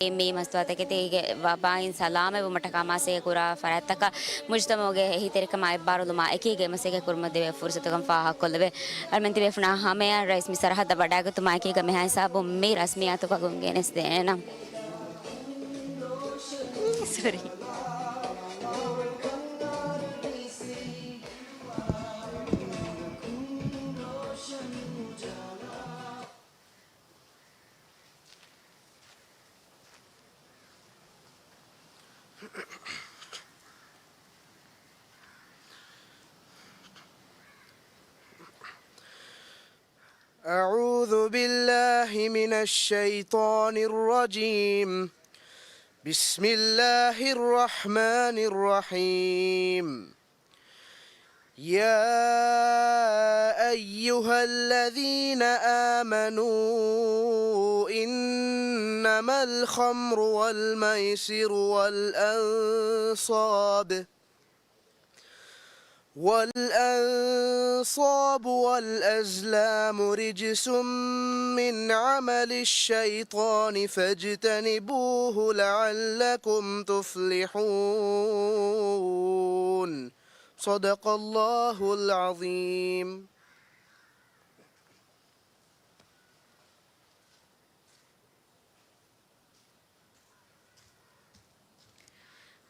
මේ මස්තුවතක තේගේ වබායින් සලාමෙ වමට කමාසේ කුරා ෆරත්තක මුජ්තමෝගේ හිතරිකම අයිබාරුලුමා එකීගේ මසේගේ කුරුම දෙවේ ෆුර්සතකම් ෆාහක් කොල්ලවේ අල්මන්ති වෙෆනා හමයා රයිස් මිසරහද වඩාගතුමා එකීගේ මෙහායි සාබු මේ රස්මියාතු කගුන්ගේ නෙස් දේනම් sorry. أعوذ بالله من الشيطان الرجيم بسم الله الرحمن الرحيم يا أيها الذين آمنوا إنما الخمر والميسر والأنصاب والأزلام رجس من عمل الشيطان فاجتنبوه لعلكم تفلحون صدق الله العظيم.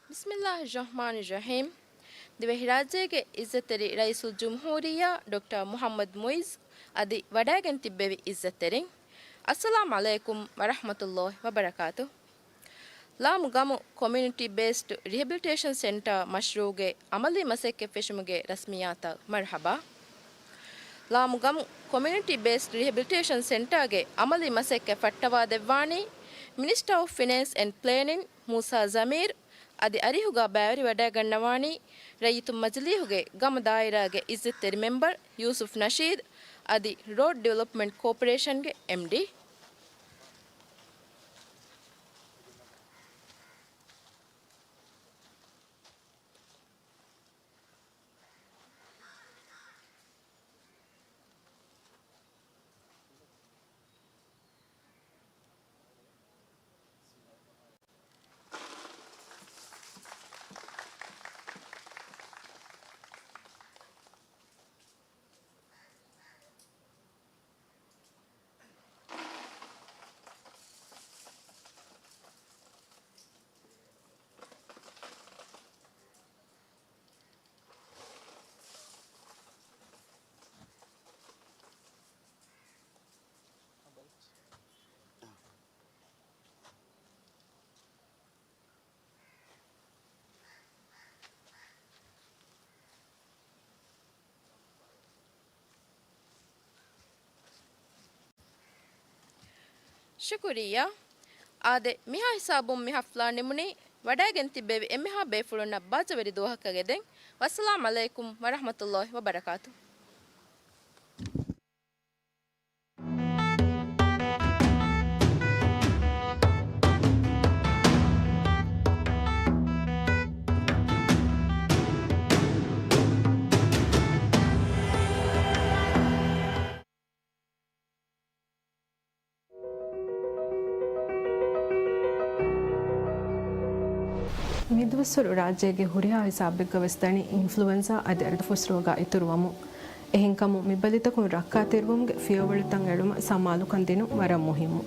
بسم الله الرحمن الرحيم. ದಿವಹಿ ರಾಜ್ಯಗೆ ಇಜ್ಜತೆರಿ ರೈಸುಲ್ ಜುಮ್ಹೂರಿಯಾ doctor Muhammad Muizzu ಅದಿ ವಡಾಗೆನ್ ತಿಬ್ಬೆವಿ ಇಜ್ಜತೆರಿ ಅಸ್ಸಲಾಮು ಅಲೈಕುಂ ವರಹಮತುಲ್ಲಾಹಿ ವಬರಕಾತು Laamu Gamu community based rehabilitation centre ಮಶ್ರೂಗೆ ಅಮಲಿ ಮಸೆಕ್ಕೆ ಫೆಶುಮುಗೆ ರಸ್ಮಿಯಾತ ಮರ್ಹಬಾ Laamu Gamu community based rehabilitation ಸೆಂಟರ್ಗೆ ಅಮಲಿ ಮಸೆಕ್ಕೆ ಫಟ್ಟವಾ ದೆವ್ವಾಣಿ minister of finance and planning Moosa Zameer ಅದಿ ಅರಿಹುಗ ಬ್ಯಾವರಿ ವಡಾಗಣ್ಣವಾಣಿ ರೈತು ಮಜ್ಲಿಹುಗೆ ಗಮ ದಾಯಿರಾಗೆ ಇಜ್ಜತೆರಿ ಮೆಂಬರ್ ಯೂಸುಫ್ ನಶೀದ್ ಅದಿ ರೋಡ್ ಡೆವಲಪ್ಮೆಂಟ್ ಕಾರ್ಪೊರೇಷನ್ಗೆ ಎಂಡಿ ಶುಕ್ರಿಯಾ ಆದೆ ಮಿಹಾ ಹಿಸಾಬುಂ ಮಿಹಫ್ಲಾ ನಿಮುನಿ ವಡಾಗೆನ್ ತಿಬ್ಬೆವಿ ಎಮಿಹಾ ಬೇಫುಳುನ್ನ ಬಾಜವರಿ ದೋಹಕಗೆದೆನ್ ವಸ್ಸಲಾಮು ಅಲೈಕುಂ ವರಹಮತುಲ್ಲಾಹಿ ವಬರಕಾತು ಮಿದುವಸ್ಸರು ರಾಜ್ಯಗೆ ಹುರಿಯಾ ಹಿಸಾಬಿಗೆ ವೆಸ್ತಣಿ ಇನ್ಫ್ಲುಯೆನ್ಸಾ ಅದೆ ಅರ್ಧಫುಸ್ ರೋಗ ಇತುರುವಮು ಎಹಿಂಕಮು ಮಿಬ್ಬಲಿತಕು ರಕ್ಕಾ ತಿರುವುಮ್ಗೆ ಫಿಯೋವಳಿತಂ ಎಳುಮ ಸಮಾಲು ಕಂದಿನು ವರ ಮುಹಿಮು